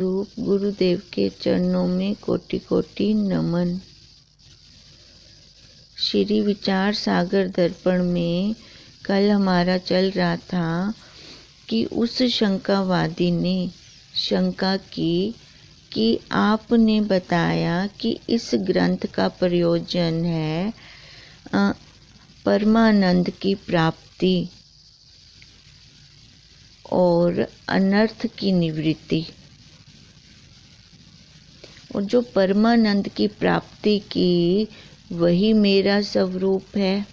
रूप गुरुदेव के चरणों में कोटि कोटि नमन। श्री विचार सागर दर्पण में कल हमारा चल रहा था कि उस शंकावादी ने शंका की कि आपने बताया कि इस ग्रंथ का प्रयोजन है परमानंद की प्राप्ति और अनर्थ की निवृत्ति, और जो परमानंद की प्राप्ति की वही मेरा स्वरूप है।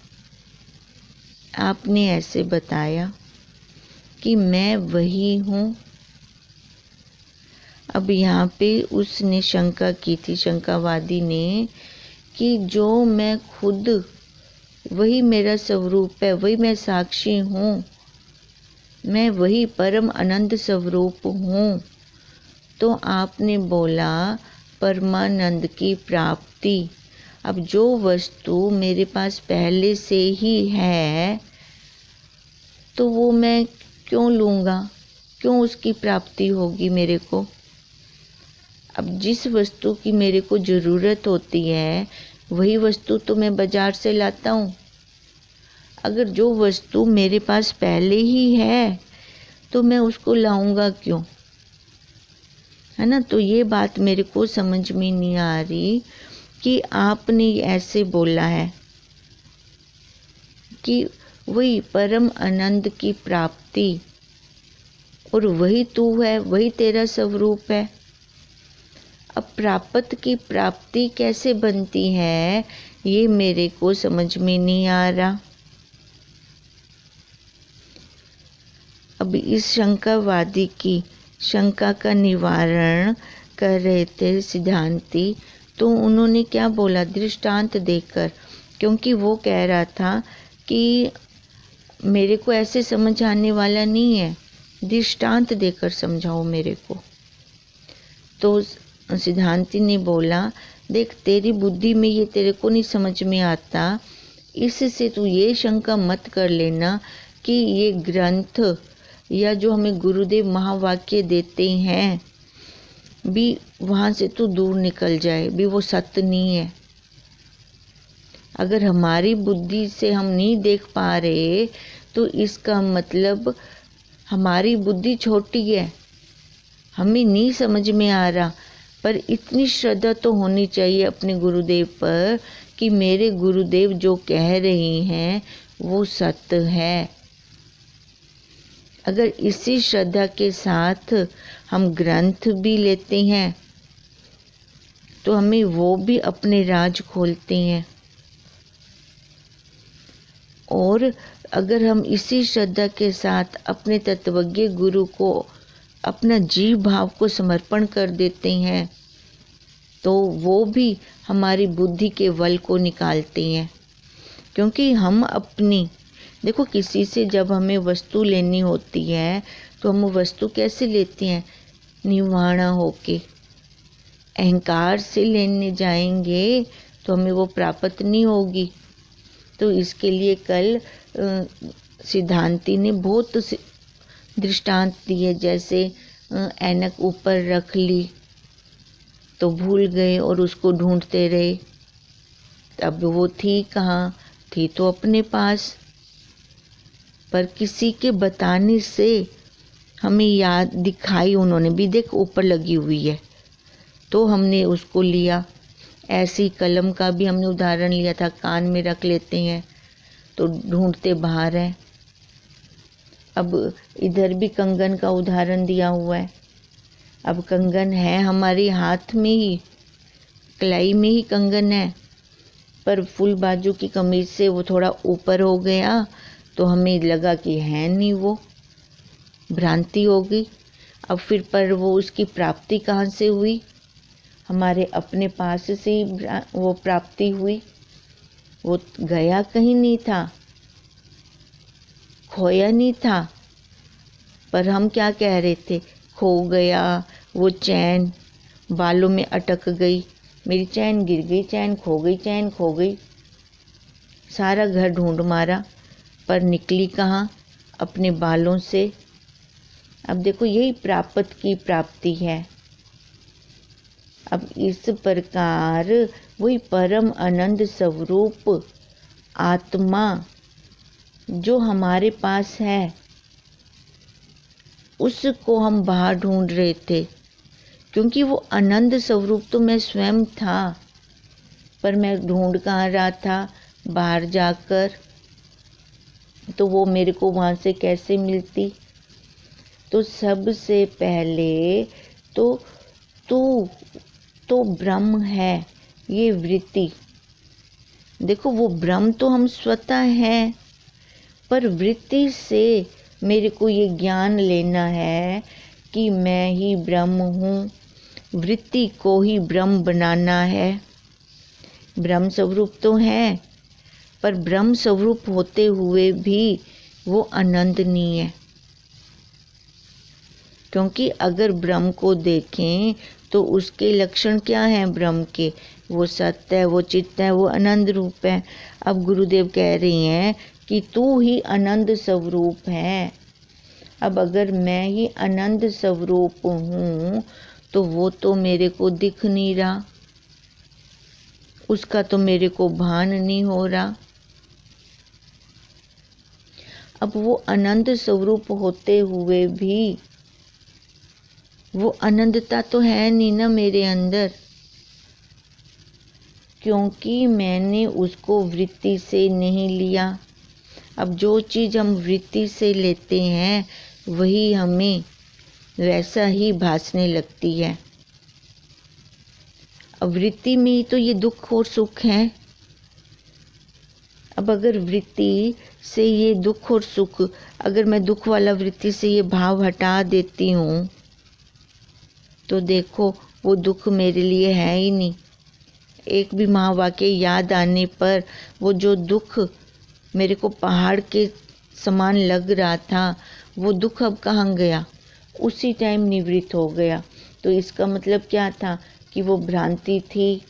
आपने ऐसे बताया कि मैं वही हूँ। अब यहाँ पे उसने शंका की थी, शंकावादी ने, कि जो मैं खुद वही मेरा स्वरूप है, वही मैं साक्षी हूँ, मैं वही परम आनंद स्वरूप हूँ। तो आपने बोला परमानंद की प्राप्ति। अब जो वस्तु मेरे पास पहले से ही है तो वो मैं क्यों लूँगा, क्यों उसकी प्राप्ति होगी मेरे को। अब जिस वस्तु की मेरे को ज़रूरत होती है वही वस्तु तो मैं बाज़ार से लाता हूँ। अगर जो वस्तु मेरे पास पहले ही है तो मैं उसको लाऊंगा क्यों, है ना। तो ये बात मेरे को समझ में नहीं आ रही कि आपने ऐसे बोला है कि वही परम आनंद की प्राप्ति और वही तू है, वही तेरा स्वरूप है। अब प्राप्त की प्राप्ति कैसे बनती है ये मेरे को समझ में नहीं आ रहा। अब इस शंकावादी की शंका का निवारण कर रहे थे सिद्धांती, तो उन्होंने क्या बोला दृष्टांत देकर, क्योंकि वो कह रहा था कि मेरे को ऐसे समझ आने वाला नहीं है, दृष्टांत देकर समझाओ मेरे को। तो सिद्धांती ने बोला, देख तेरी बुद्धि में ये तेरे को नहीं समझ में आता, इससे तू ये शंका मत कर लेना कि ये ग्रंथ या जो हमें गुरुदेव महावाक्य देते हैं भी वहाँ से तू दूर निकल जाए, भी वो सत्य नहीं है। अगर हमारी बुद्धि से हम नहीं देख पा रहे तो इसका मतलब हमारी बुद्धि छोटी है, हमें नहीं समझ में आ रहा। पर इतनी श्रद्धा तो होनी चाहिए अपने गुरुदेव पर कि मेरे गुरुदेव जो कह रहे हैं वो सत्य है। अगर इसी श्रद्धा के साथ हम ग्रंथ भी लेते हैं तो हमें वो भी अपने राज खोलते हैं। और अगर हम इसी श्रद्धा के साथ अपने तत्वज्ञ गुरु को अपना जीव भाव को समर्पण कर देते हैं तो वो भी हमारी बुद्धि के बल को निकालते हैं। क्योंकि हम अपनी देखो, किसी से जब हमें वस्तु लेनी होती है तो हम वस्तु कैसे लेते हैं, निवाणा होके। अहंकार से लेने जाएंगे तो हमें वो प्राप्त नहीं होगी। तो इसके लिए कल सिद्धांती ने बहुत दृष्टांत दिए, जैसे ऐनक ऊपर रख ली तो भूल गए और उसको ढूंढते रहे। अब वो थी कहाँ, थी तो अपने पास, पर किसी के बताने से हमें याद दिखाई, उन्होंने भी देख ऊपर लगी हुई है तो हमने उसको लिया। ऐसी कलम का भी हमने उदाहरण लिया था, कान में रख लेते हैं तो ढूंढते बाहर है। अब इधर भी कंगन का उदाहरण दिया हुआ है। अब कंगन है हमारे हाथ में ही, कलाई में ही कंगन है, पर फुल बाजू की कमीज से वो थोड़ा ऊपर हो गया तो हमें लगा कि है नहीं, वो भ्रांति हो गई। अब फिर पर वो उसकी प्राप्ति कहाँ से हुई, हमारे अपने पास से ही वो प्राप्ति हुई। वो गया कहीं नहीं था, खोया नहीं था, पर हम क्या कह रहे थे, खो गया। वो चैन बालों में अटक गई, मेरी चैन गिर गई, चैन खो गई, चैन खो गई। सारा घर ढूंढ मारा पर निकली कहाँ, अपने बालों से। अब देखो यही प्राप्त की प्राप्ति है। अब इस प्रकार वही परम आनंद स्वरूप आत्मा जो हमारे पास है उसको हम बाहर ढूंढ रहे थे, क्योंकि वो आनंद स्वरूप तो मैं स्वयं था, पर मैं ढूंढ कहाँ रहा था, बाहर जाकर। तो वो मेरे को वहाँ से कैसे मिलती? तो सबसे पहले तो तू तो ब्रह्म है, ये वृत्ति। देखो वो ब्रह्म तो हम स्वतः हैं, पर वृत्ति से मेरे को ये ज्ञान लेना है कि मैं ही ब्रह्म हूँ। वृत्ति को ही ब्रह्म बनाना है। ब्रह्म स्वरूप तो है, पर ब्रह्म स्वरूप होते हुए भी वो आनंद नहीं है। क्योंकि अगर ब्रह्म को देखें तो उसके लक्षण क्या हैं ब्रह्म के? वो सत्य है, वो चित्त है, वो आनंद रूप है। अब गुरुदेव कह रही हैं कि तू ही आनंद स्वरूप है। अब अगर मैं ही आनंद स्वरूप हूँ तो वो तो मेरे को दिख नहीं रहा, उसका तो मेरे को भान नहीं हो रहा। अब वो आनंद स्वरूप होते हुए भी वो आनंदता तो है नहीं ना मेरे अंदर, क्योंकि मैंने उसको वृत्ति से नहीं लिया। अब जो चीज़ हम वृत्ति से लेते हैं वही हमें वैसा ही भासने लगती है। अब वृत्ति में ही तो ये दुख और सुख है। अब अगर वृत्ति से ये दुख और सुख, अगर मैं दुख वाला वृत्ति से ये भाव हटा देती हूँ तो देखो वो दुख मेरे लिए है ही नहीं। एक भी महावाक्य याद आने पर वो जो दुख मेरे को पहाड़ के समान लग रहा था, वो दुख अब कहाँ गया? उसी टाइम निवृत्त हो गया। तो इसका मतलब क्या था कि वो भ्रांति थी।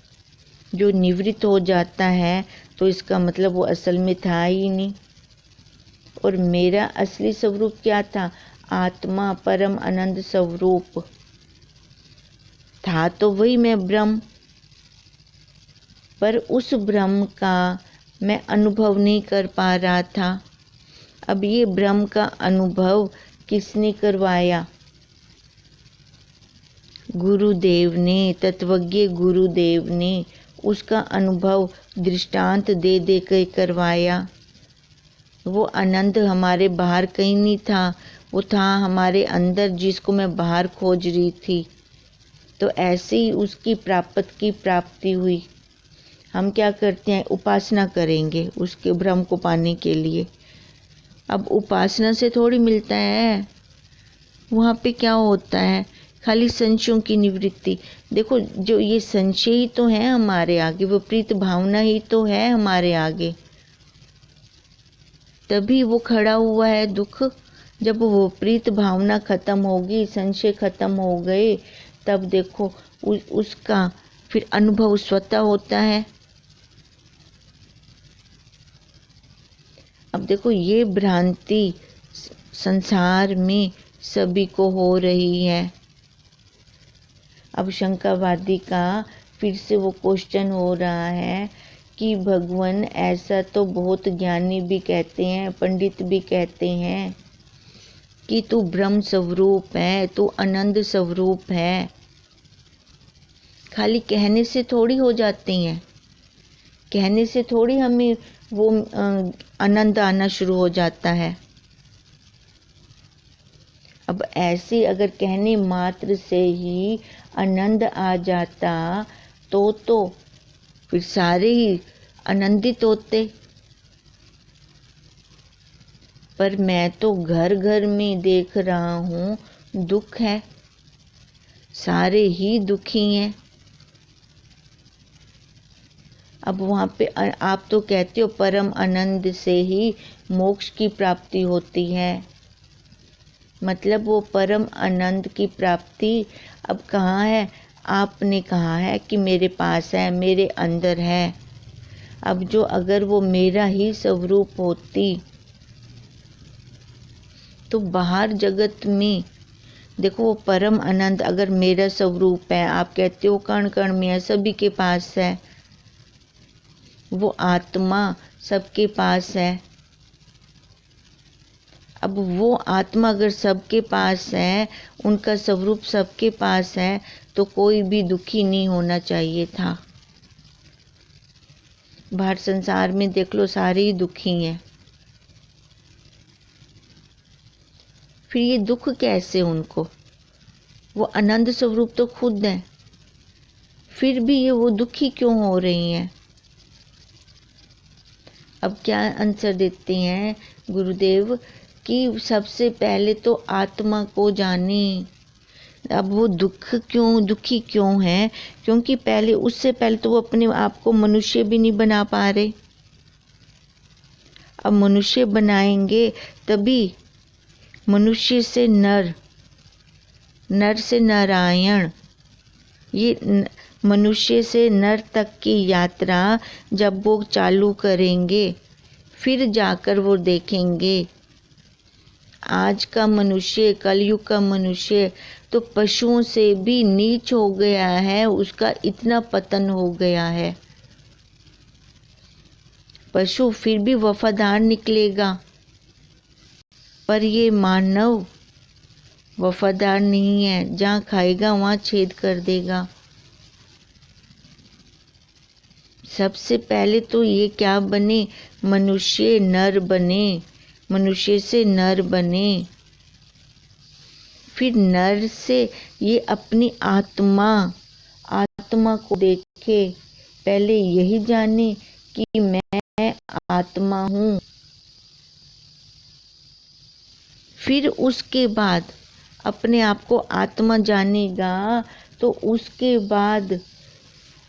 जो निवृत्त हो जाता है तो इसका मतलब वो असल में था ही नहीं। और मेरा असली स्वरूप क्या था? आत्मा, परम आनंद स्वरूप था तो वही मैं ब्रह्म, पर उस ब्रह्म का मैं अनुभव नहीं कर पा रहा था। अब ये ब्रह्म का अनुभव किसने करवाया? गुरुदेव ने, तत्वज्ञ गुरुदेव ने उसका अनुभव दृष्टांत दे दे कर करवाया। वो आनंद हमारे बाहर कहीं नहीं था, वो था हमारे अंदर, जिसको मैं बाहर खोज रही थी। तो ऐसे ही उसकी प्राप्ति हुई। हम क्या करते हैं? उपासना करेंगे उसके ब्रह्म को पाने के लिए। अब उपासना से थोड़ी मिलता है, वहाँ पे क्या होता है? खाली संशयों की निवृत्ति। देखो जो ये संशय ही तो है हमारे आगे, विपरीत भावना ही तो है हमारे आगे, तभी वो खड़ा हुआ है दुख। जब वो विपरीत भावना खत्म होगी, संशय खत्म हो गए, तब देखो उसका फिर अनुभव स्वतः होता है। अब देखो ये भ्रांति संसार में सभी को हो रही है। अब शंकावादी का फिर से वो क्वेश्चन हो रहा है कि भगवान ऐसा तो बहुत ज्ञानी भी कहते हैं, पंडित भी कहते हैं कि तू ब्रह्म स्वरूप है, तू आनंद स्वरूप है। खाली कहने से थोड़ी हो जाते हैं, कहने से थोड़ी हमें वो आनंद आना शुरू हो जाता है। अब ऐसे अगर कहने मात्र से ही आनंद आ जाता तो फिर सारे ही आनंदित होते। पर मैं तो घर घर में देख रहा हूँ दुख है, सारे ही दुखी हैं। अब वहाँ पे आप तो कहते हो परम आनंद से ही मोक्ष की प्राप्ति होती है। मतलब वो परम आनंद की प्राप्ति अब कहाँ है? आपने कहा है कि मेरे पास है, मेरे अंदर है। अब जो अगर वो मेरा ही स्वरूप होती तो बाहर जगत में देखो वो परम आनंद अगर मेरा स्वरूप है, आप कहते हो कण कण में है, सभी के पास है, वो आत्मा सबके पास है। अब वो आत्मा अगर सबके पास है, उनका स्वरूप सबके पास है, तो कोई भी दुखी नहीं होना चाहिए था। बाहर संसार में देख लो, सारे ही दुखी हैं। फिर ये दुख कैसे उनको? वो आनंद स्वरूप तो खुद है, फिर भी ये वो दुखी क्यों हो रही हैं? अब क्या आंसर देते हैं गुरुदेव कि सबसे पहले तो आत्मा को जाने। अब वो दुखी क्यों है? क्योंकि पहले, उससे पहले तो वो अपने आप को मनुष्य भी नहीं बना पा रहे। अब मनुष्य बनाएंगे तभी मनुष्य से नर, नर से नारायण, ये मनुष्य से नर तक की यात्रा जब वो चालू करेंगे, फिर जाकर वो देखेंगे आज का मनुष्य, कलयुग का मनुष्य तो पशुओं से भी नीच हो गया है, उसका इतना पतन हो गया है। पशु फिर भी वफादार निकलेगा, पर ये मानव वफादार नहीं है, जहाँ खाएगा वहाँ छेद कर देगा। सबसे पहले तो ये क्या बने? मनुष्य नर बने, मनुष्य से नर बने। फिर नर से ये अपनी आत्मा को देखे, पहले यही जाने कि मैं आत्मा हूँ। फिर उसके बाद अपने आप को आत्मा जानेगा, तो उसके बाद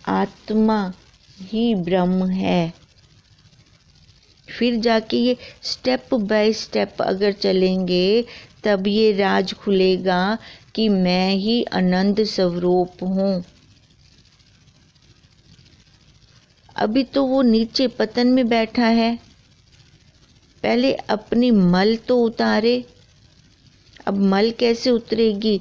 आत्मा ही ब्रह्म है। फिर जाके ये स्टेप बाय स्टेप अगर चलेंगे, तब ये राज खुलेगा कि मैं ही आनंद स्वरूप हूँ। अभी तो वो नीचे पतन में बैठा है, पहले अपनी मल तो उतारे। अब मल कैसे उतरेगी?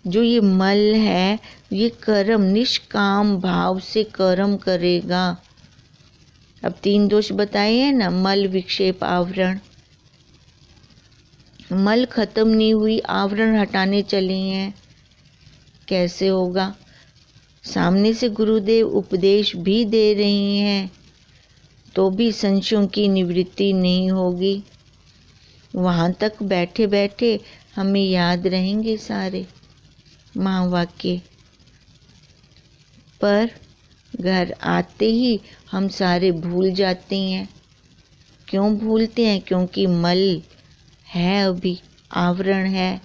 जो ये मल है, ये कर्म, निष्काम भाव से कर्म करेगा। अब 3 दोष बताए हैं ना, मल, विक्षेप, आवरण। मल खत्म नहीं हुई, आवरण हटाने चले हैं, कैसे होगा? सामने से गुरुदेव उपदेश भी दे रहे हैं, तो भी संशयों की निवृत्ति नहीं होगी। वहाँ तक बैठे बैठे हमें याद रहेंगे सारे महावाक्य, पर घर आते ही हम सारे भूल जाते हैं। क्यों भूलते हैं? क्योंकि मल है, अभी आवरण है।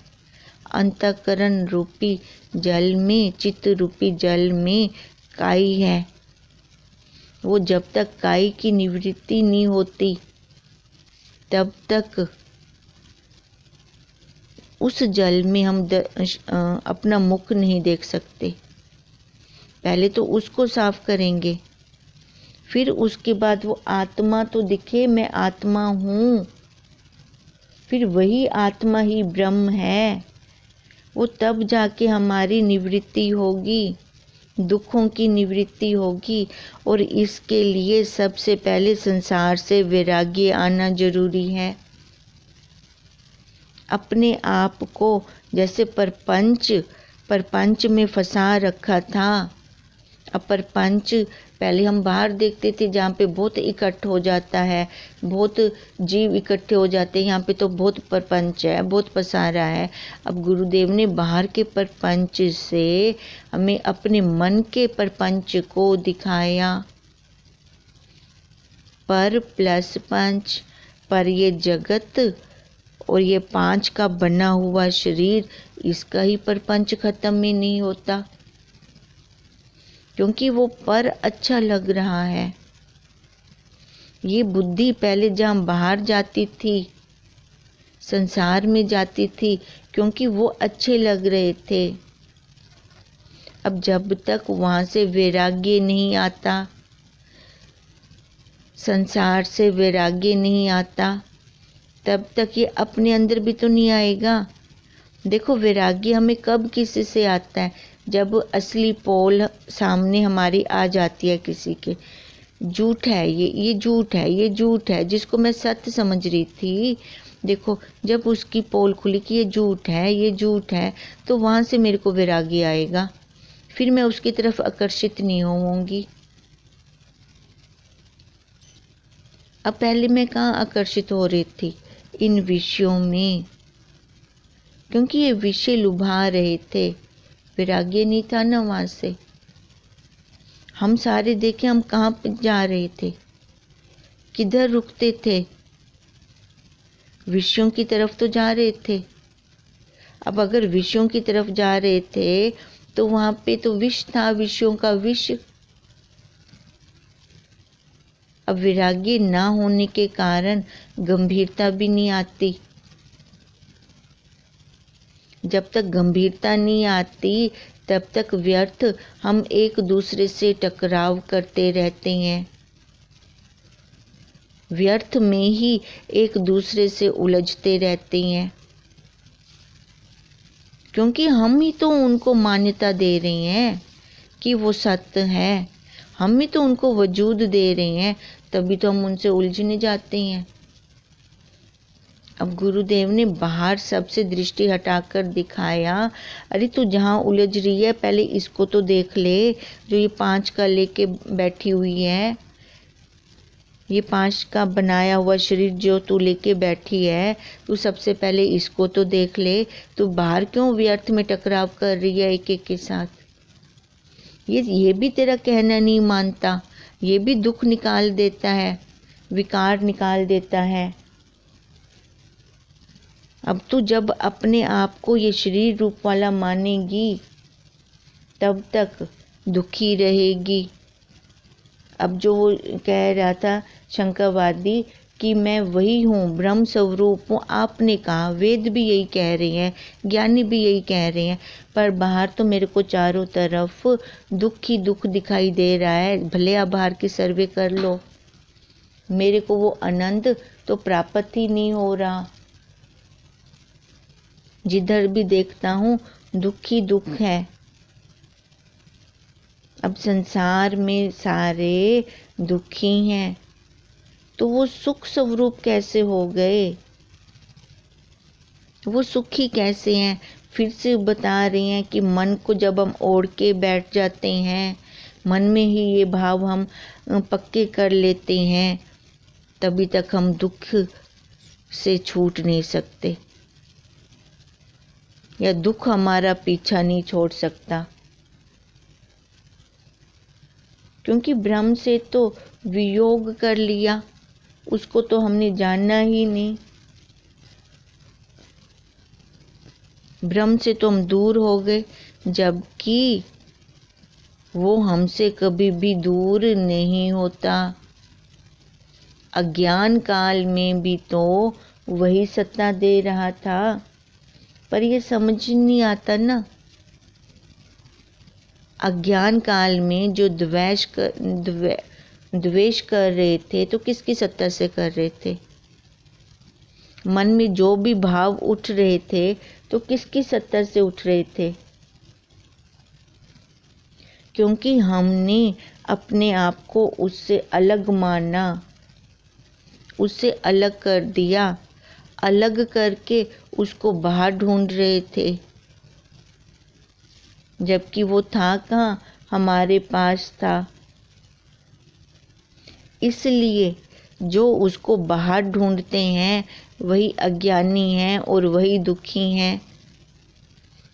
अंतःकरण रूपी जल में, चित्त रूपी जल में काई है। वो जब तक काई की निवृत्ति नहीं होती, तब तक उस जल में हम अपना मुख नहीं देख सकते। पहले तो उसको साफ करेंगे, फिर उसके बाद वो आत्मा तो दिखे, मैं आत्मा हूँ। फिर वही आत्मा ही ब्रह्म है, वो तब जाके हमारी निवृत्ति होगी, दुखों की निवृत्ति होगी। और इसके लिए सबसे पहले संसार से वैराग्य आना जरूरी है। अपने आप को जैसे परपंच में फंसा रखा था। अब परपंच पहले हम बाहर देखते थे, जहाँ पे बहुत इकट्ठ हो जाता है, बहुत जीव इकट्ठे हो जाते हैं, यहाँ पे तो बहुत परपंच है, बहुत पसारा है। अब गुरुदेव ने बाहर के परपंच से हमें अपने मन के परपंच को दिखाया। पर प्लस पंच, पर ये जगत और ये 5 का बना हुआ शरीर, इसका ही परपंच खत्म ही नहीं होता, क्योंकि वो पर अच्छा लग रहा है। ये बुद्धि पहले जहाँ बाहर जाती थी, संसार में जाती थी, क्योंकि वो अच्छे लग रहे थे। अब जब तक वहाँ से वैराग्य नहीं आता, संसार से वैराग्य नहीं आता, तब तक ये अपने अंदर भी तो नहीं आएगा। देखो वैराग्य हमें कब किसी से आता है, जब असली पोल सामने हमारी आ जाती है किसी के। झूठ है ये झूठ है, ये झूठ है, जिसको मैं सत्य समझ रही थी, देखो जब उसकी पोल खुली कि ये झूठ है, ये झूठ है, तो वहाँ से मेरे को वैराग्य आएगा। फिर मैं उसकी तरफ आकर्षित नहीं होऊंगी। अब पहले मैं कहाँ आकर्षित हो रही थी, इन विषयों में, क्योंकि ये विषय लुभा रहे थे। वैराग्य नहीं था ना वहाँ से। हम सारे देखे हम कहाँ पे जा रहे थे, किधर रुकते थे, विषयों की तरफ तो जा रहे थे। अब अगर विषयों की तरफ जा रहे थे तो वहाँ पे तो विष था, विषयों का विष। अब वैराग्य ना होने के कारण गंभीरता भी नहीं आती। जब तक गंभीरता नहीं आती तब तक व्यर्थ हम एक दूसरे से टकराव करते रहते हैं, व्यर्थ में ही एक दूसरे से उलझते रहते हैं, क्योंकि हम ही तो उनको मान्यता दे रहे हैं कि वो सत्य है, हम ही तो उनको वजूद दे रहे हैं, तभी तो हम उनसे उलझने जाते हैं। अब गुरुदेव ने बाहर सबसे दृष्टि हटाकर दिखाया, अरे तू जहाँ उलझ रही है पहले इसको तो देख ले, जो ये 5 का लेके बैठी हुई है, ये 5 का बनाया हुआ शरीर जो तू लेके बैठी है, तू सबसे पहले इसको तो देख ले। तू बाहर क्यों व्यर्थ में टकराव कर रही है एक एक के साथ। ये भी तेरा कहना नहीं मानता, ये भी दुख निकाल देता है, विकार निकाल देता है। अब तू जब अपने आप को ये शरीर रूप वाला मानेगी तब तक दुखी रहेगी। अब जो वो कह रहा था शंकरवादी कि मैं वही हूँ, ब्रह्म स्वरूप हूँ, आपने कहा, वेद भी यही कह रहे हैं, ज्ञानी भी यही कह रहे हैं, पर बाहर तो मेरे को चारों तरफ दुख ही दुख दिखाई दे रहा है। भले आप बाहर की सर्वे कर लो, मेरे को वो आनंद तो प्राप्त ही नहीं हो रहा। जिधर भी देखता हूँ दुख ही दुख है। अब संसार में सारे दुखी हैं, तो वो सुख स्वरूप कैसे हो गए, वो सुखी कैसे हैं। फिर से बता रहे हैं कि मन को जब हम ओढ़ के बैठ जाते हैं, मन में ही ये भाव हम पक्के कर लेते हैं, तभी तक हम दुख से छूट नहीं सकते, या दुख हमारा पीछा नहीं छोड़ सकता। क्योंकि ब्रह्म से तो वियोग कर लिया, उसको तो हमने जानना ही नहीं। ब्रह्म से तो हम दूर हो गए, जबकि वो हमसे कभी भी दूर नहीं होता। अज्ञान काल में भी तो वही सत्ता दे रहा था, पर ये समझ नहीं आता ना। अज्ञान काल में जो द्वेष कर रहे थे तो किसकी सत्ता से कर रहे थे। मन में जो भी भाव उठ रहे थे तो किसकी सत्ता से उठ रहे थे, क्योंकि हमने अपने आप को उससे अलग माना, उससे अलग कर दिया, अलग करके उसको बाहर ढूंढ रहे थे, जबकि वो था कहाँ, हमारे पास था। इसलिए जो उसको बाहर ढूंढते हैं वही अज्ञानी हैं और वही दुखी हैं।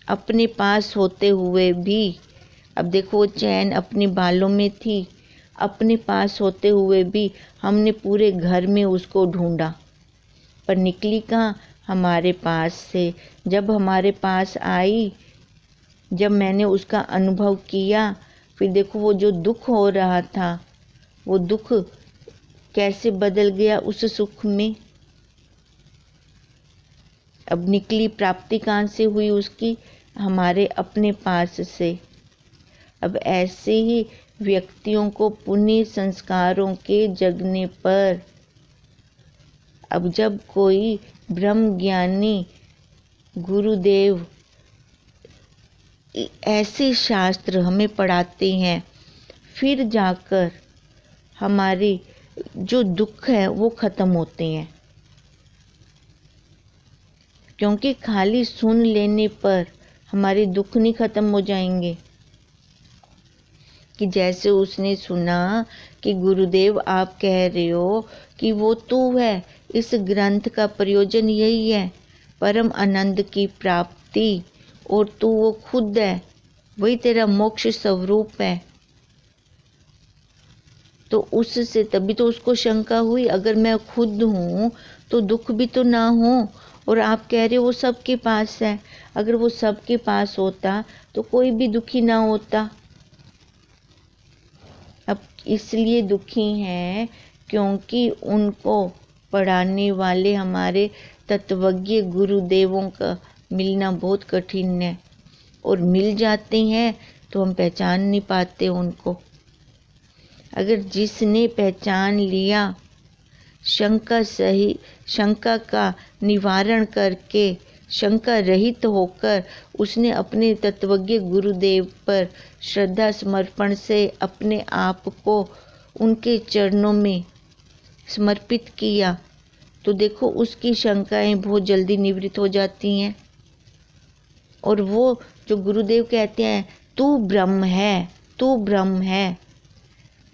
अपने पास होते हुए भी, अब देखो वो चैन अपने बालों में थी, अपने पास होते हुए भी हमने पूरे घर में उसको ढूंढा, पर निकली कहाँ, हमारे पास से। जब हमारे पास आई, जब मैंने उसका अनुभव किया, फिर देखो वो जो दुख हो रहा था, वो दुख कैसे बदल गया उस सुख में। अब निकली प्राप्ति कहाँ से हुई उसकी, हमारे अपने पास से। अब ऐसे ही व्यक्तियों को पुण्य संस्कारों के जगने पर अब जब कोई ब्रह्म ज्ञानी गुरुदेव ऐसे शास्त्र हमें पढ़ाते हैं, फिर जाकर हमारे जो दुख है वो खत्म होते हैं। क्योंकि खाली सुन लेने पर हमारे दुख नहीं खत्म हो जाएंगे। कि जैसे उसने सुना कि गुरुदेव आप कह रहे हो कि वो तू है, इस ग्रंथ का प्रयोजन यही है, परम आनंद की प्राप्ति, और तू वो खुद है, वही तेरा मोक्ष स्वरूप है। तो उससे तभी तो उसको शंका हुई, अगर मैं खुद हूँ तो दुख भी तो ना हो, और आप कह रहे हो वो सबके पास है। अगर वो सबके पास होता तो कोई भी दुखी ना होता। अब इसलिए दुखी हैं क्योंकि उनको पढ़ाने वाले हमारे तत्वज्ञ गुरुदेवों का मिलना बहुत कठिन है, और मिल जाते हैं तो हम पहचान नहीं पाते उनको। अगर जिसने पहचान लिया, शंका का निवारण करके, शंका रहित होकर उसने अपने तत्वज्ञ गुरुदेव पर श्रद्धा समर्पण से अपने आप को उनके चरणों में समर्पित किया, तो देखो उसकी शंकाएं बहुत जल्दी निवृत्त हो जाती हैं। और वो जो गुरुदेव कहते हैं तू ब्रह्म है, तू ब्रह्म है,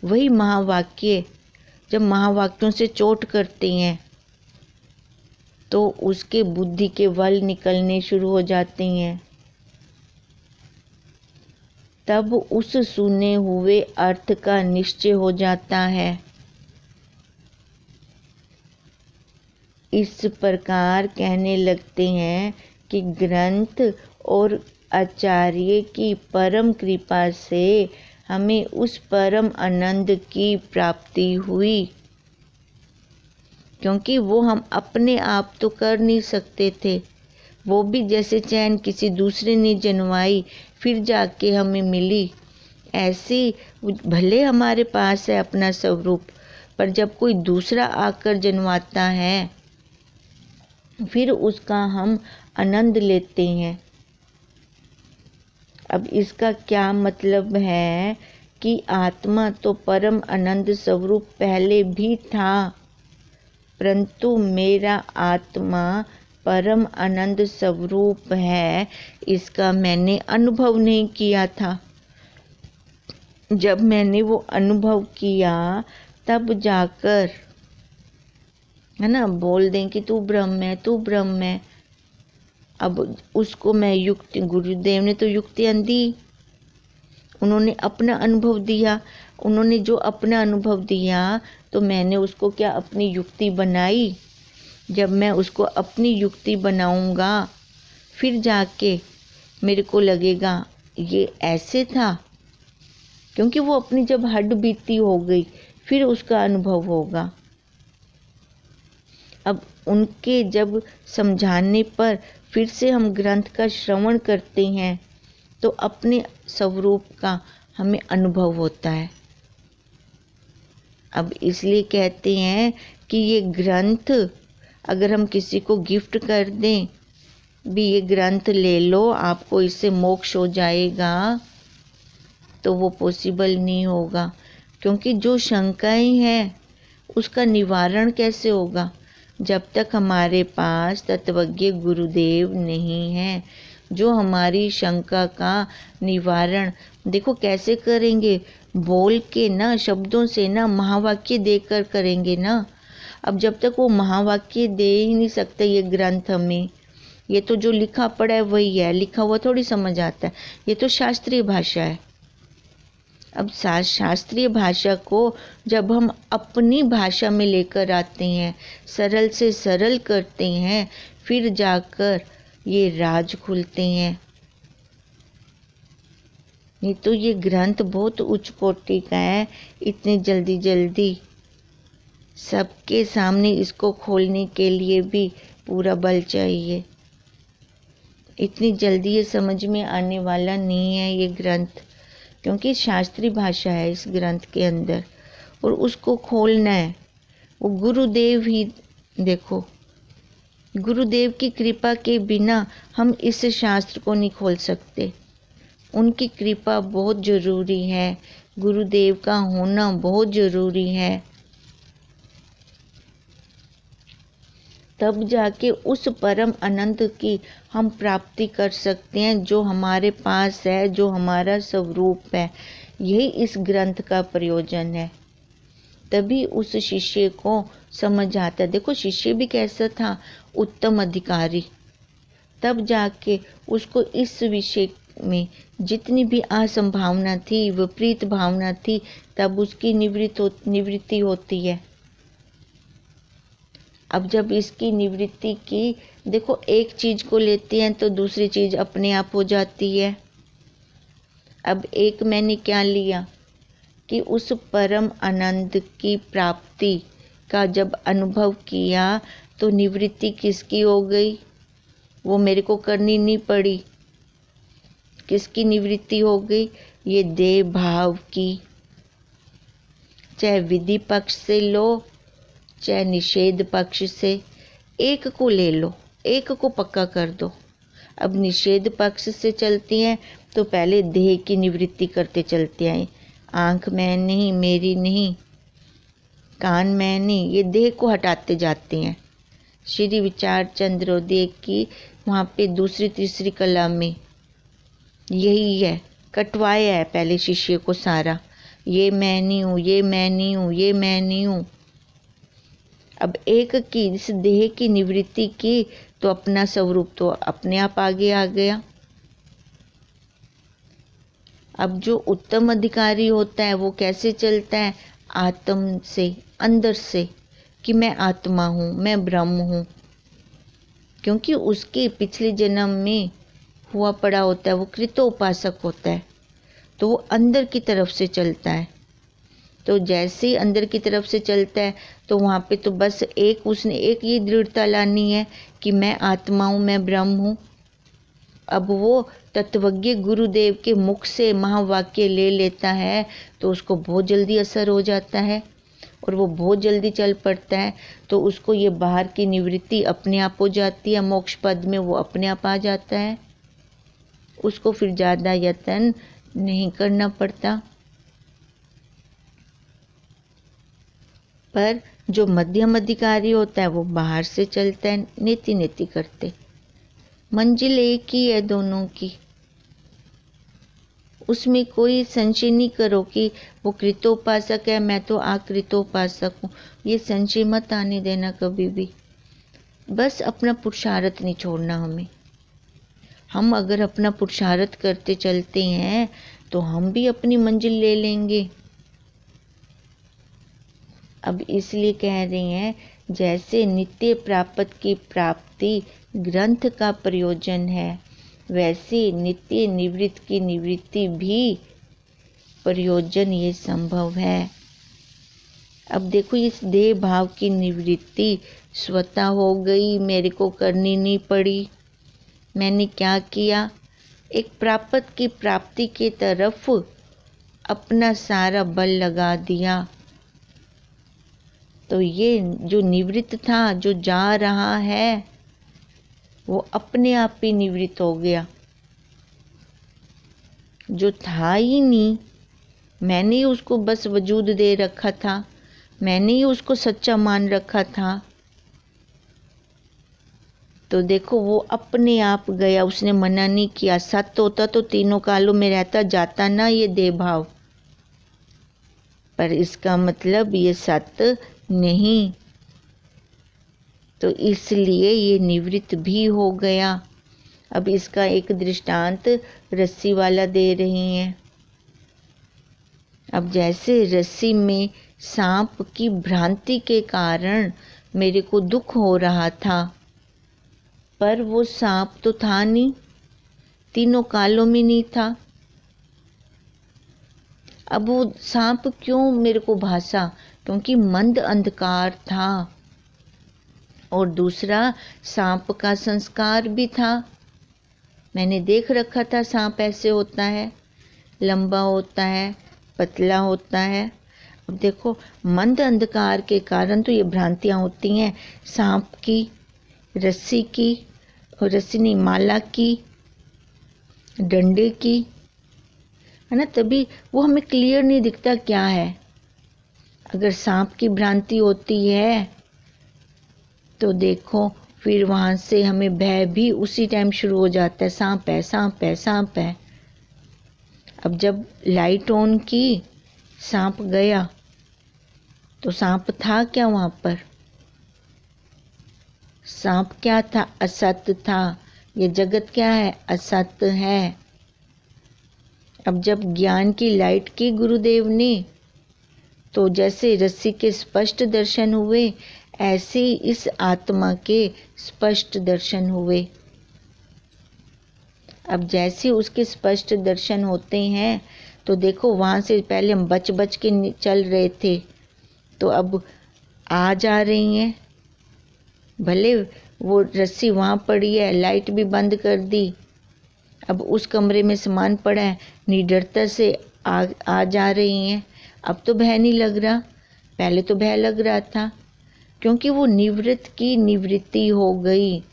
वही महावाक्य जब महावाक्यों से चोट करते हैं तो उसके बुद्धि के वल निकलने शुरू हो जाते हैं। तब उस सुने हुए अर्थ का निश्चय हो जाता है। इस प्रकार कहने लगते हैं कि ग्रंथ और आचार्य की परम कृपा से हमें उस परम आनंद की प्राप्ति हुई, क्योंकि वो हम अपने आप तो कर नहीं सकते थे। वो भी जैसे चैन किसी दूसरे ने जनवाई फिर जाके हमें मिली, ऐसी भले हमारे पास है अपना स्वरूप, पर जब कोई दूसरा आकर जनवाता है फिर उसका हम आनंद लेते हैं। अब इसका क्या मतलब है कि आत्मा तो परम आनंद स्वरूप पहले भी था, परंतु मेरा आत्मा परम आनंद स्वरूप है, इसका मैंने अनुभव नहीं किया था। जब मैंने वो अनुभव किया तब जाकर, है ना, बोल दें कि तू ब्रह्म है, तू ब्रह्म है। अब उसको मैं युक्ति, गुरुदेव ने तो युक्तियाँ दी, उन्होंने अपना अनुभव दिया। उन्होंने जो अपना अनुभव दिया तो मैंने उसको क्या अपनी युक्ति बनाई। जब मैं उसको अपनी युक्ति बनाऊंगा फिर जाके मेरे को लगेगा ये ऐसे था, क्योंकि वो अपनी जब हड्ड बीती हो गई फिर उसका अनुभव होगा। अब उनके जब समझाने पर फिर से हम ग्रंथ का श्रवण करते हैं तो अपने स्वरूप का हमें अनुभव होता है। अब इसलिए कहते हैं कि ये ग्रंथ अगर हम किसी को गिफ्ट कर दें, भी ये ग्रंथ ले लो आपको इससे मोक्ष हो जाएगा, तो वो पॉसिबल नहीं होगा। क्योंकि जो शंकाएं हैं उसका निवारण कैसे होगा जब तक हमारे पास तत्वज्ञ गुरुदेव नहीं है जो हमारी शंका का निवारण। देखो कैसे करेंगे, बोल के ना, शब्दों से ना, महावाक्य देकर करेंगे ना। अब जब तक वो महावाक्य दे ही नहीं सकते ये ग्रंथ हमें, ये तो जो लिखा पड़ा है वही है, लिखा हुआ थोड़ी समझ आता है, ये तो शास्त्रीय भाषा है। अब शास्त्रीय भाषा को जब हम अपनी भाषा में लेकर आते हैं, सरल से सरल करते हैं, फिर जाकर ये राज खुलते हैं। नहीं तो ये ग्रंथ बहुत उच्च कोटि का है, इतनी जल्दी जल्दी सबके सामने इसको खोलने के लिए भी पूरा बल चाहिए। इतनी जल्दी ये समझ में आने वाला नहीं है ये ग्रंथ, क्योंकि शास्त्रीय भाषा है इस ग्रंथ के अंदर और उसको खोलना है। वो गुरुदेव ही देखो, गुरुदेव की कृपा के बिना हम इस शास्त्र को नहीं खोल सकते। उनकी कृपा बहुत ज़रूरी है, गुरुदेव का होना बहुत ज़रूरी है। तब जाके उस परम आनंद की हम प्राप्ति कर सकते हैं जो हमारे पास है, जो हमारा स्वरूप है। यही इस ग्रंथ का प्रयोजन है। तभी उस शिष्य को समझ आता है। देखो, शिष्य भी कैसा था, उत्तम अधिकारी। तब जाके उसको इस विषय में जितनी भी असंभावना थी, विपरीत भावना थी, तब उसकी निवृत्ति होती है। अब जब इसकी निवृत्ति की, देखो, एक चीज को लेते हैं तो दूसरी चीज अपने आप हो जाती है। अब एक मैंने क्या लिया कि उस परम आनंद की प्राप्ति का जब अनुभव किया तो निवृत्ति किसकी हो गई, वो मेरे को करनी नहीं पड़ी। किसकी निवृत्ति हो गई, ये देह भाव की। चाहे विधि पक्ष से लो, चाहे निषेध पक्ष से, एक को ले लो, एक को पक्का कर दो। अब निषेध पक्ष से चलती हैं तो पहले देह की निवृत्ति करते चलते आए। आँख मैं नहीं, मेरी नहीं, कान मैं नहीं, ये देह को हटाते जाते हैं। श्री विचार चंद्रोदय की वहाँ पे दूसरी तीसरी कला में यही है, कटवाया है पहले शिष्य को सारा। ये मैं नहीं हूँ, ये मैं नहीं हूँ, ये मैं नहीं हूँ। अब एक की, इस देह की निवृत्ति की तो अपना स्वरूप तो अपने आप आगे आ गया। अब जो उत्तम अधिकारी होता है वो कैसे चलता है, आत्म से, अंदर से, कि मैं आत्मा हूँ, मैं ब्रह्म हूँ। क्योंकि उसके पिछले जन्म में हुआ पड़ा होता है, वो कृतोपासक होता है, तो वो अंदर की तरफ से चलता है। तो जैसे ही अंदर की तरफ से चलता है तो वहाँ पे तो बस उसने एक ये दृढ़ता लानी है कि मैं आत्मा हूँ, मैं ब्रह्म हूँ। अब वो तत्वज्ञ गुरुदेव के मुख से महावाक्य ले लेता है तो उसको बहुत जल्दी असर हो जाता है और वो बहुत जल्दी चल पड़ता है। तो उसको ये बाहर की निवृत्ति अपने आप हो जाती है, मोक्ष पद में वो अपने आप आ जाता है। उसको फिर ज़्यादा यत्न नहीं करना पड़ता। पर जो मध्यम अधिकारी होता है वो बाहर से चलता है, नीति नीति करते। मंजिल एक ही है दोनों की, उसमें कोई संशय नहीं करो कि वो कृतोपासक है, मैं तो आकृतोपासक हूँ। ये संशय मत आने देना कभी भी। बस अपना पुरुषार्थ नहीं छोड़ना हमें। हम अगर अपना पुरुषार्थ करते चलते हैं तो हम भी अपनी मंजिल ले लेंगे। अब इसलिए कह रही हैं, जैसे नित्य प्राप्त की प्राप्ति ग्रंथ का प्रयोजन है, वैसे नित्य निवृत्त की निवृत्ति भी प्रयोजन ये संभव है। अब देखो, इस देह भाव की निवृत्ति स्वतः हो गई, मेरे को करनी नहीं पड़ी। मैंने क्या किया, एक प्राप्त की प्राप्ति की तरफ अपना सारा बल लगा दिया। तो ये जो निवृत्त था, जो जा रहा है, वो अपने आप ही निवृत्त हो गया। जो था ही नहीं, मैंने ही उसको बस वजूद दे रखा था, मैंने ही उसको सच्चा मान रखा था। तो देखो, वो अपने आप गया, उसने मना नहीं किया। सत्य होता तो तीनों कालों में रहता, जाता ना ये देह भाव। पर इसका मतलब ये सत्य नहीं, तो इसलिए ये निवृत्त भी हो गया। अब इसका एक दृष्टांत रस्सी वाला दे रही हैं। अब जैसे रस्सी में सांप की भ्रांति के कारण मेरे को दुख हो रहा था, पर वो सांप तो था नहीं, तीनों कालों में नहीं था। अब वो सांप क्यों मेरे को भासा, क्योंकि मंद अंधकार था और दूसरा सांप का संस्कार भी था। मैंने देख रखा था सांप ऐसे होता है, लंबा होता है, पतला होता है। अब देखो, मंद अंधकार के कारण तो ये भ्रांतियाँ होती हैं, सांप की, रस्सी की, और रस्सी नहीं, माला की, डंडे की, है ना, तभी वो हमें क्लियर नहीं दिखता क्या है। अगर सांप की भ्रांति होती है तो देखो फिर वहाँ से हमें भय भी उसी टाइम शुरू हो जाता है, सांप है, सांप है, सांप है। अब जब लाइट ऑन की, सांप गया, तो सांप था क्या वहाँ पर? सांप क्या था? असत्य था। ये जगत क्या है? असत्य है। अब जब ज्ञान की लाइट की गुरुदेव ने, तो जैसे रस्सी के स्पष्ट दर्शन हुए, ऐसे ही इस आत्मा के स्पष्ट दर्शन हुए। अब जैसे उसके स्पष्ट दर्शन होते हैं तो देखो, वहाँ से पहले हम बच बच के चल रहे थे, तो अब आ जा रही हैं। भले वो रस्सी वहाँ पड़ी है, लाइट भी बंद कर दी, अब उस कमरे में सामान पड़ा है, निडरता से आ जा रही हैं। अब तो भय नहीं लग रहा, पहले तो भय लग रहा था, क्योंकि वो निवृत्त की निवृत्ति हो गई।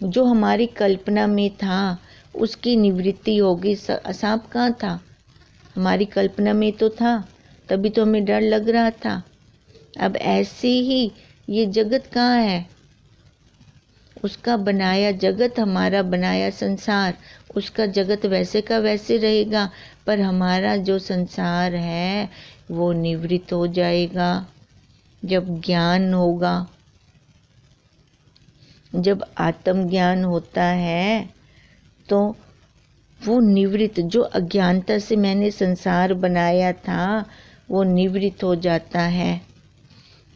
जो हमारी कल्पना में था उसकी निवृत्ति हो गई। सांप कहाँ था? हमारी कल्पना में तो था, तभी तो हमें डर लग रहा था। अब ऐसे ही ये जगत कहाँ है? उसका बनाया जगत, हमारा बनाया संसार, उसका जगत वैसे का वैसे रहेगा, पर हमारा जो संसार है वो निवृत्त हो जाएगा जब ज्ञान होगा। जब आत्मज्ञान होता है तो वो निवृत्त, जो अज्ञानता से मैंने संसार बनाया था वो निवृत्त हो जाता है।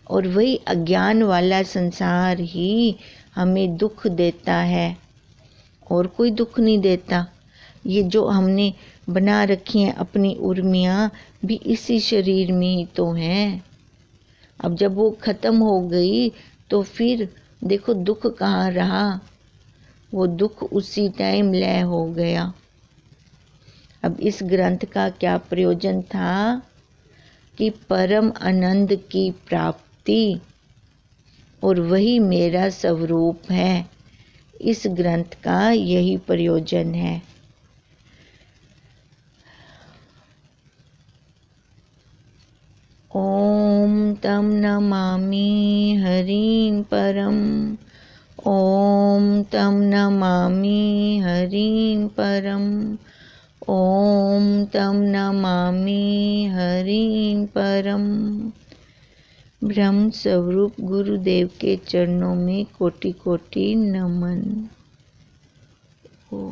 और वही अज्ञान वाला संसार ही हमें दुख देता है, और कोई दुख नहीं देता। ये जो हमने बना रखी हैं अपनी उर्मियाँ भी इसी शरीर में ही तो हैं। अब जब वो ख़त्म हो गई तो फिर देखो दुख कहाँ रहा, वो दुख उसी टाइम लय हो गया। अब इस ग्रंथ का क्या प्रयोजन था कि परम आनंद की प्राप्ति, और वही मेरा स्वरूप है। इस ग्रंथ का यही प्रयोजन है। ओम तम नमामि हरिं परम, ओम तम नमामि हरिं परम, ओम तम नमामि हरिं परम। ब्रह्म स्वरूप गुरुदेव के चरणों में कोटि कोटि नमन। ओ